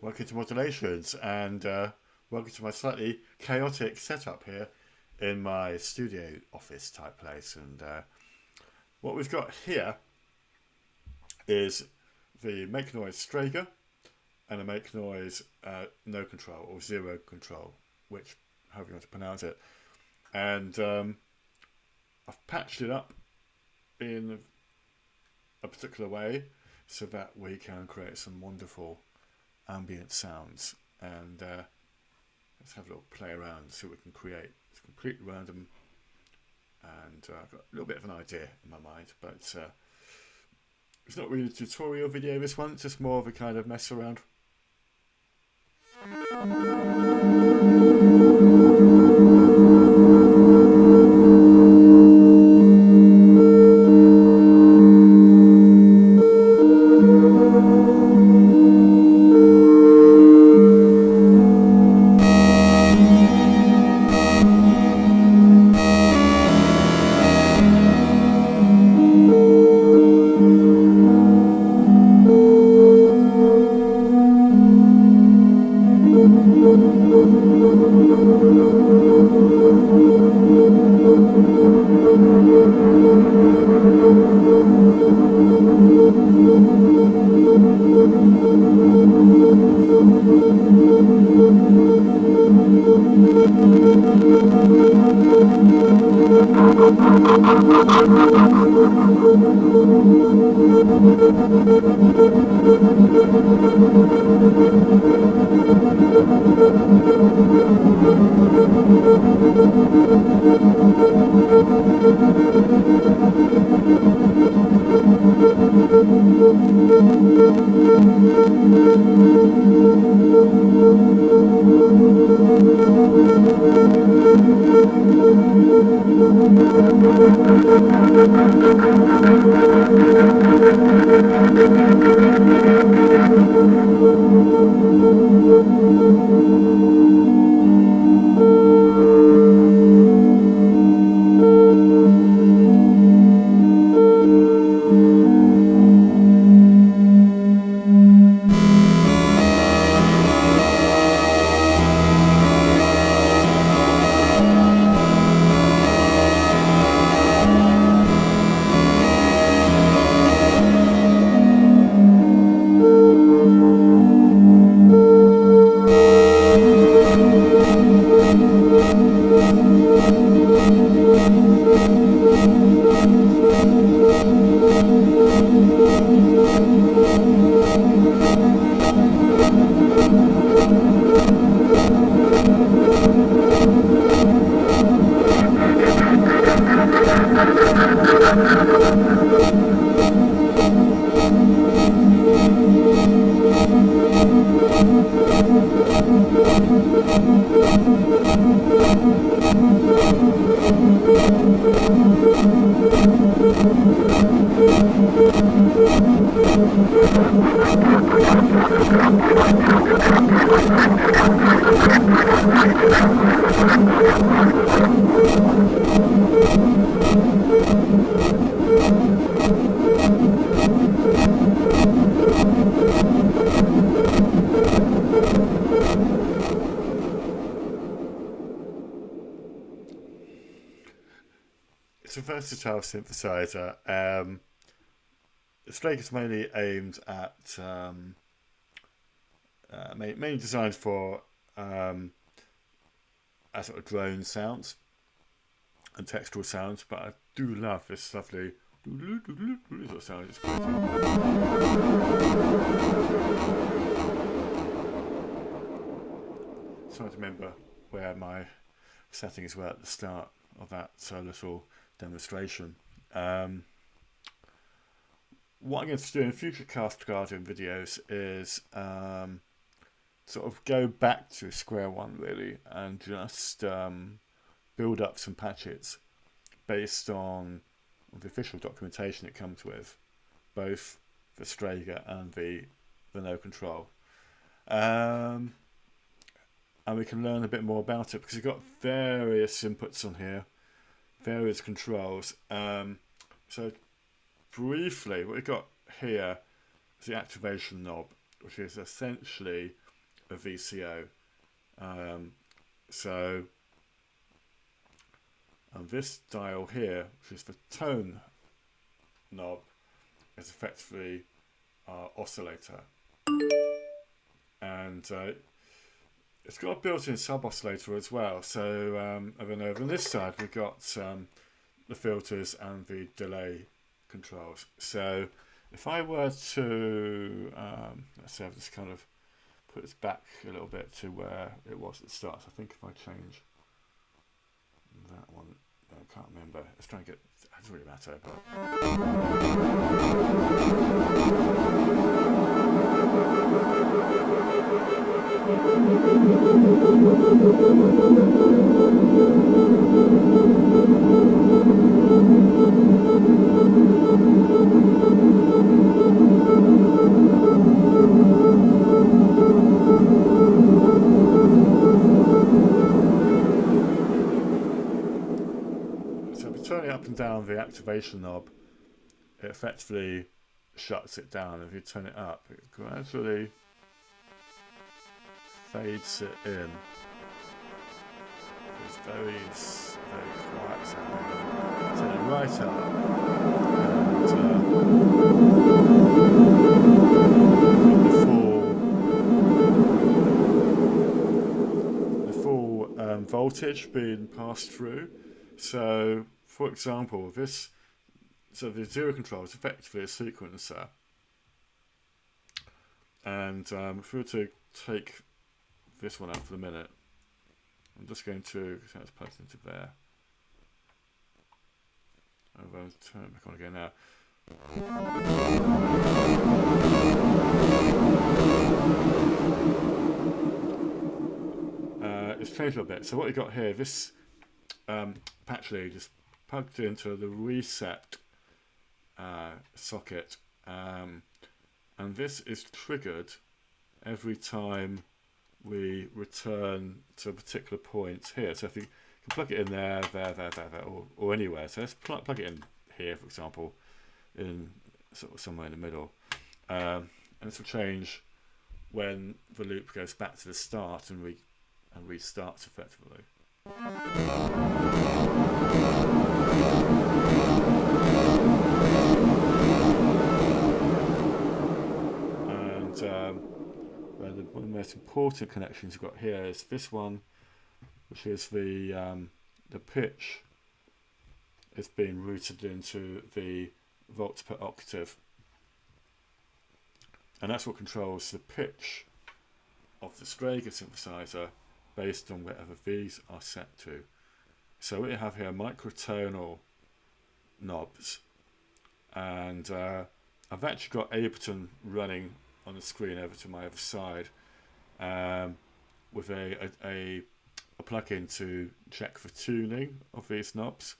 Welcome to Modulations, and welcome to my slightly chaotic setup here in my studio office type place. And what we've got here is the Make Noise Strega and a Make Noise no control or zero control, which however you want to pronounce it. And I've patched it up in a particular way so that we can create some wonderful ambient sounds. And let's have a little play around and see what we can create. It's completely random, and I've got a little bit of an idea in my mind, but it's not really a tutorial video, this one. It's just more of a kind of mess around. It's a versatile synthesizer. The Strega is mainly aimed at mainly designed for sort of drone sounds and textural sounds, but I do love this lovely sort of sound. It's great. Trying to remember where my settings were at the start of that little demonstration. What I'm going to do in future Cast Guardian videos is sort of go back to square one really, and just build up some patches based on the official documentation it comes with, both the Strega and the no control. And we can learn a bit more about it because you've got various inputs on here, various controls. So briefly, what we've got here is the activation knob, which is essentially a VCO. And this dial here, which is the tone knob, is effectively our oscillator. And it's got a built-in sub-oscillator as well. So and then over on this side, we've got the filters and the delay controls. So if I were to, let's say I've just kind of put this back a little bit to where it was at the start. So I think if I change that one, I can't remember. Let's try and get, it doesn't really matter. Turning up and down the activation knob, it effectively shuts it down. If you turn it up, it gradually fades it in. It's very quiet sound. Turn it right up, and the full voltage being passed through. So, for example, the zero control is effectively a sequencer, and if we were to take this one out for the minute, I'm just going to let's plug it into there. I'm going to turn it back on again now. It's changed a little bit. So what you got here, this patch lead just plugged into the reset socket, and this is triggered every time we return to a particular point here. So if you can plug it in there, or anywhere. So let's plug it in here, for example, in sort of somewhere in the middle, and this will change when the loop goes back to the start and restarts effectively. And one of the most important connections we've got here is this one, which is the pitch is being routed into the volts per octave, and that's what controls the pitch of the Strega synthesizer based on whatever these are set to. So what you have here, microtonal knobs, and I've actually got Ableton running on the screen over to my other side, with a plugin to check for tuning of these knobs,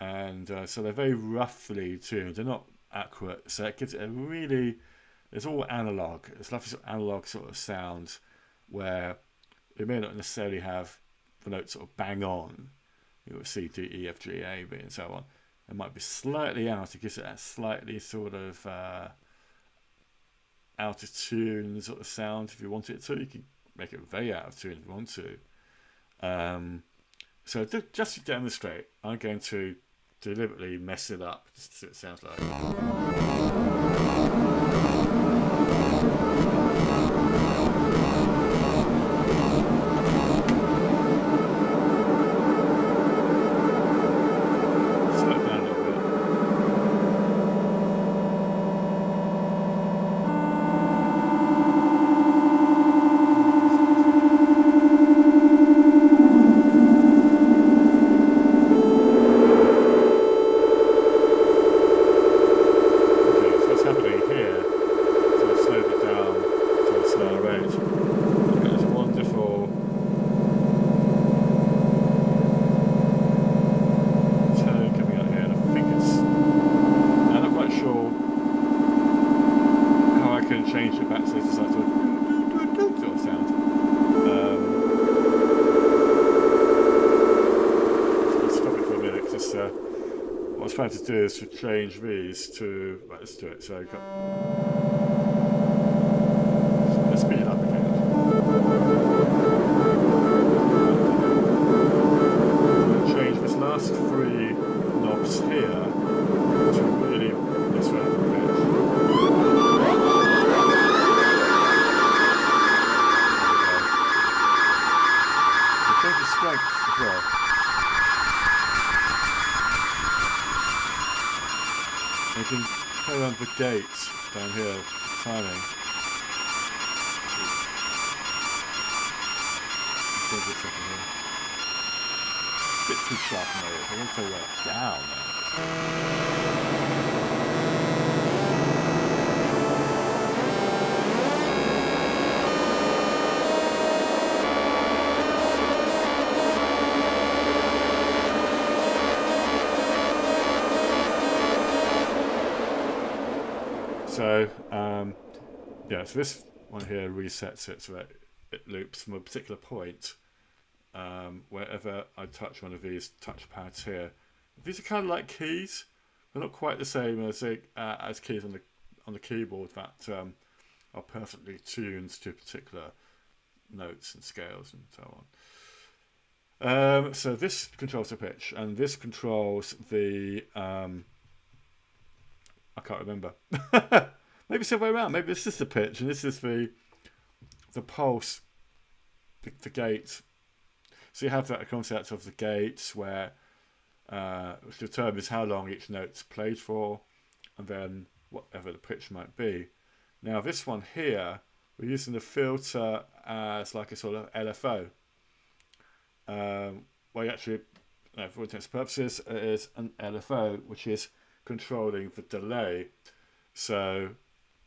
and so they're very roughly tuned. They're not accurate, so it gives it a really, it's all analog. It's lovely sort of analog sort of sound where it may not necessarily have the notes sort of bang on, you know, C, D, E, F, G, A, B, and so on. It might be slightly out. It gives it that slightly sort of out of tune sort of sound if you want it to. You can make it very out of tune if you want to. So just to demonstrate, I'm going to deliberately mess it up just so it sounds like. range. Look at this wonderful tone coming out here, and I think it's. I'm not quite sure how I can change it back to this sort of sound. Let's stop it for a minute, because what I was trying to do is to change these to. Right, let's do it. So let's speed it up again. Change this last three knobs here to really this way up the pitch. Change the strength as well. And you can play around the gates down here, timing. Change this up in here. A bit too sharp in areas. I'm going to play that down now. So, yeah, so this one here resets it so that it loops from a particular point wherever I touch one of these touch pads here. These are kind of like keys. They're not quite the same as keys on the keyboard that are perfectly tuned to particular notes and scales and so on. So this controls the pitch, and this controls the I can't remember. Maybe it's the other way around. Maybe this is the pitch and this is the pulse, the gate. So you have that concept of the gates where which determines how long each note's played for, and then whatever the pitch might be. Now this one here, we're using the filter as like a sort of LFO. Well, actually, for all intents and purposes, it is an LFO, which is controlling the delay. So,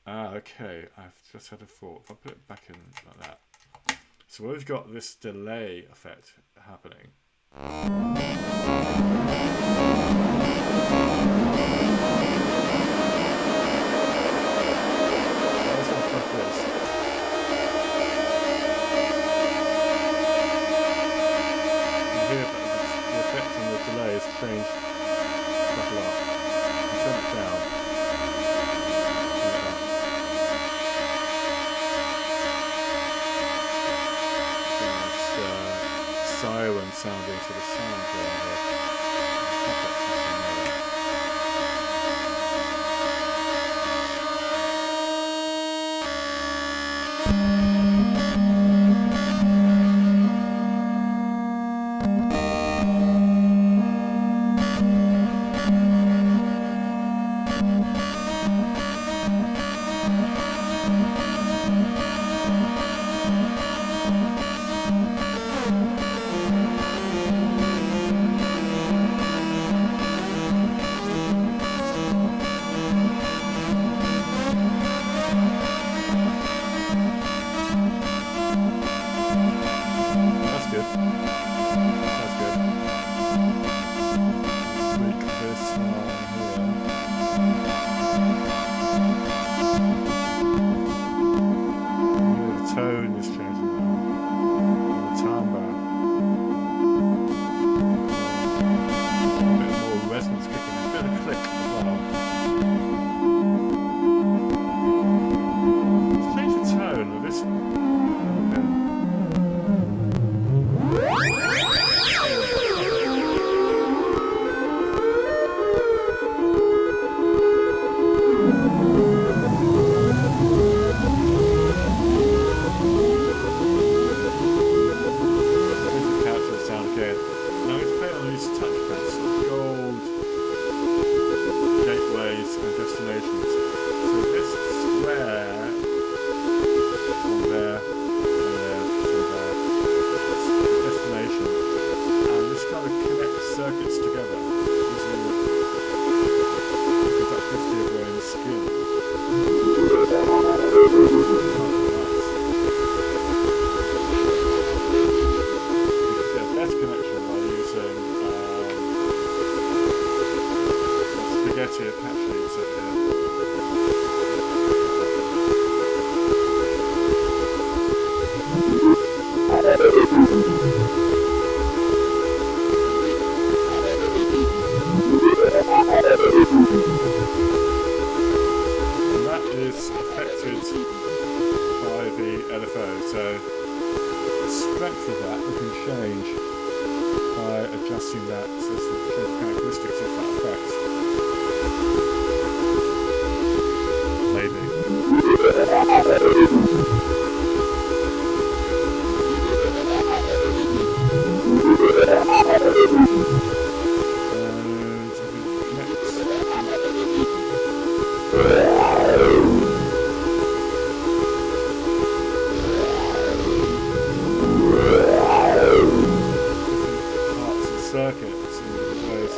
okay, I've just had a thought. If I put it back in like that. So we've got this delay effect happening. Let's unplug this. You hear that the effect on the delay has changed quite a lot. I'll turn it down. Siren sounding sort of sound going there. So the strength of that we can change by adjusting that, so this will change the characteristics of that effect. Maybe. And I think next. Parts and circuits in different ways.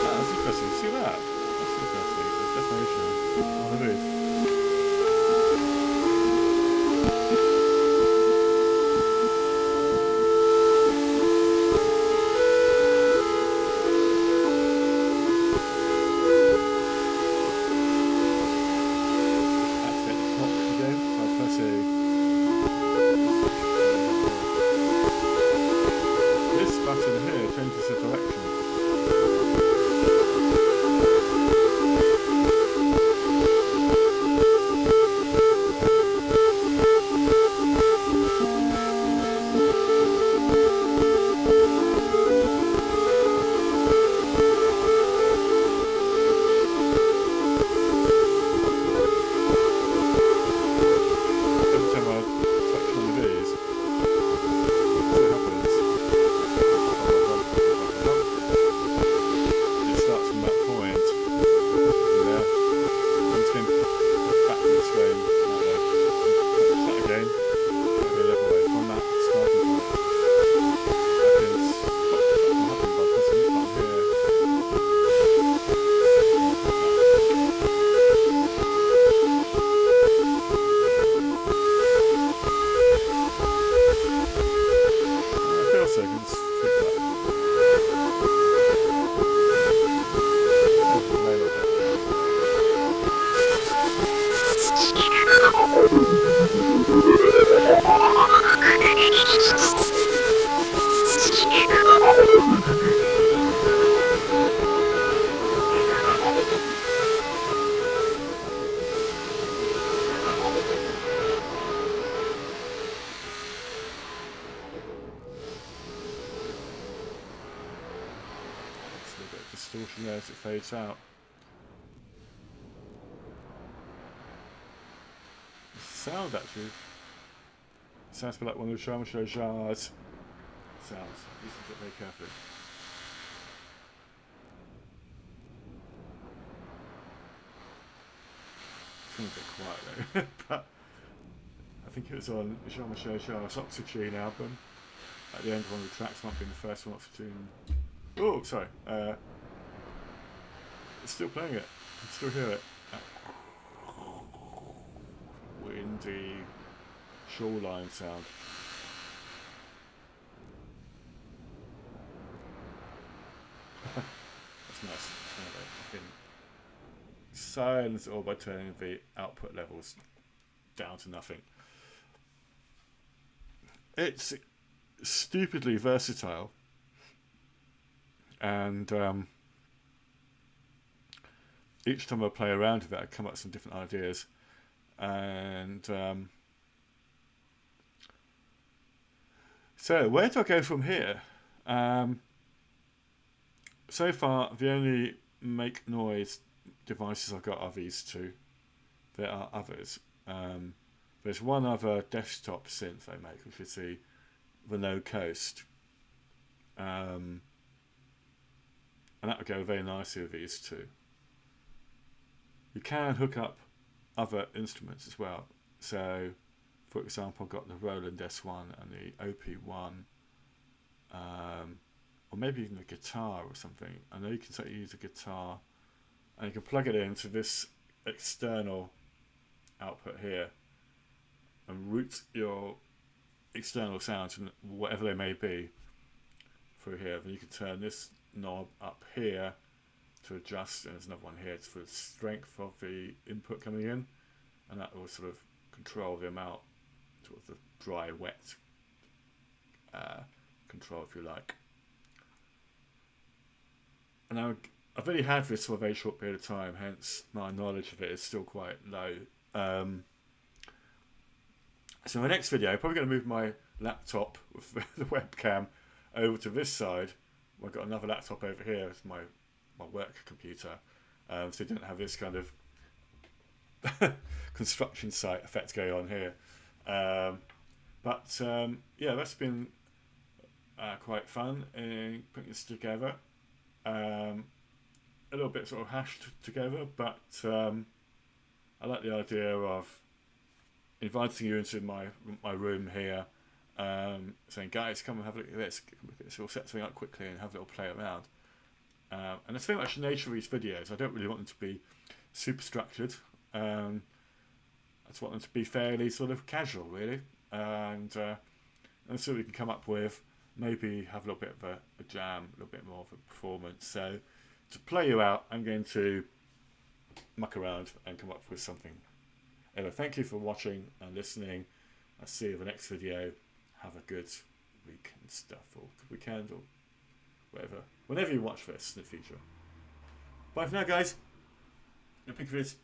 That's interesting. See that? That's interesting. The definition on the move. Activate the clock again by pressing this button here changes the direction. Distortion there as it fades out. The sound actually sounds a bit like one of the Jean-Michel Jarre's sounds. Listen to it very carefully. It's going to be quiet though, but I think it was on Jean-Michel Jarre's Oxygen album. At the end of one of the tracks, might be in the first one, Oxygen. Oh, sorry. It's still playing it. I can still hear it. Windy shoreline sound. That's nice. Anyway, I can silence it all by turning the output levels down to nothing. It's stupidly versatile, and each time I play around with it, I come up with some different ideas, and so where do I go from here? So far, the only Make Noise devices I've got are these two. There are others. There's one other desktop synth I make, which is the No Coast, and that would go very nicely with these two. You can hook up other instruments as well. So, for example, I've got the Roland S1 and the OP1, or maybe even a guitar or something. I know you can certainly use a guitar, and you can plug it into this external output here and route your external sounds, whatever they may be, through here. Then you can turn this knob up here to adjust, and there's another one here for the strength of the input coming in. and that will sort of control the amount, sort of the dry, wet control, if you like. And I've only had this for a very short period of time, hence my knowledge of it is still quite low. So in the next video, I'm probably going to move my laptop with the webcam over to this side. I've got another laptop over here, it's my work computer, so you don't have this kind of construction site effect going on here. Yeah, that's been quite fun in putting this together. A little bit sort of hashed together, but I like the idea of inviting you into my room here, saying, guys, come and have a look at this. We'll set something up quickly and have a little play around. And that's very much the nature of these videos. I don't really want them to be super structured. I just want them to be fairly sort of casual, really, and so we can come up with, maybe have a little bit of a jam, a little bit more of a performance. So to play you out, I'm going to muck around and come up with something. Anyway, thank you for watching and listening. I'll see you in the next video. Have a good week and stuff, or good weekend, or whatever, whenever you watch this in the future. Bye for now, guys. Pick this.